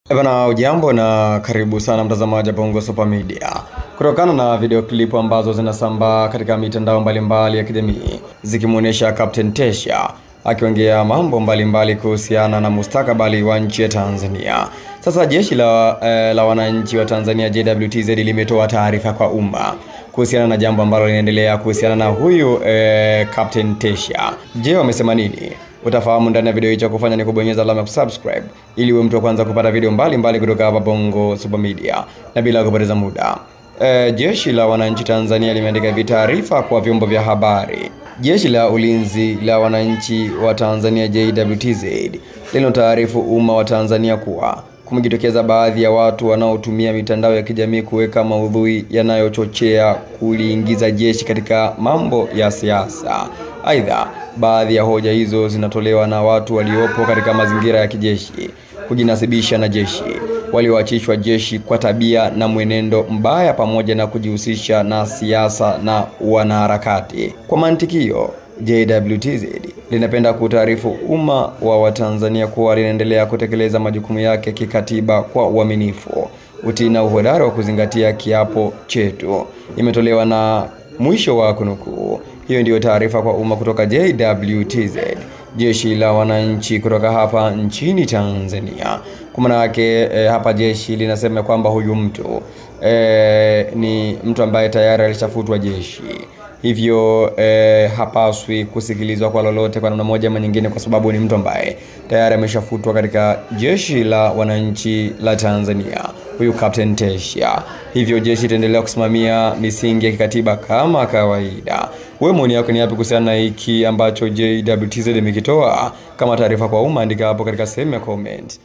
Bana, ujambo na karibu sana mtazamaji wa Bongo Super Media. Kutokana na video clip ambazo zinasambaa katika mitandao mbalimbali ya kijamii zikimuonesha Captain Tesha akiongea mambo mbalimbali kuhusiana na mustakabali wa nchi ya Tanzania. Sasa jeshi la wananchi wa Tanzania JWTZ limetoa taarifa kwa umma kuhusiana na jambo ambalo linaendelea kuhusiana na huyu Captain Tesha. Je, wamesema nini? Utafahamu ndani ya video hii. Cha kufanya ni kubonyeza alama ya subscribe ili uwe mtu wa kwanza kupata video mbalimbali kutoka hapa Bongo Super Media. Na bila kupoteza muda, jeshi la wananchi Tanzania limeandika taarifa kwa vyombo vya habari. Jeshi la ulinzi la wananchi wa Tanzania JWTZ linataarifu umma wa Tanzania kuwa kumejitokeza baadhi ya watu wanaotumia mitandao ya kijamii kuweka maudhui yanayochochea kuliingiza jeshi katika mambo ya siasa. Aidha, baadhi ya hoja hizo zinatolewa na watu waliopo katika mazingira ya kijeshi kujinasibisha na jeshi, walioachishwa jeshi kwa tabia na mwenendo mbaya, pamoja na kujihusisha na siasa na wanaharakati. Kwa mantikio, JWTZ linapenda kutaarifu umma wa Watanzania kuwa linaendelea kutekeleza majukumu yake kikatiba kwa uaminifu, utii na uhodari wa kuzingatia kiapo chetu. Imetolewa na mwisho wa kunukuu. Hiyo ndiyo taarifa kwa umma kutoka JWTZ, jeshi la wananchi kutoka hapa nchini Tanzania. Kwa maana yake hapa jeshi linasema kwamba huyu mtu ni mtu ambaye tayari alishafutwa jeshi. Hivyo hapaswi kusikilizwa kwa lolote kwa namna moja ama nyingine, kwa sababu ni mtu ambaye tayari ameshafutwa katika jeshi la wananchi la Tanzania, huyu Captain Tesha. Hivyo jeshi litaendelea kusimamia misingi ya kikatiba kama kawaida. Wewe maoni yako ni yapi kuhusiana na hiki ambacho JWTZ imekitoa kama taarifa kwa umma? Andika hapo katika sehemu ya comment.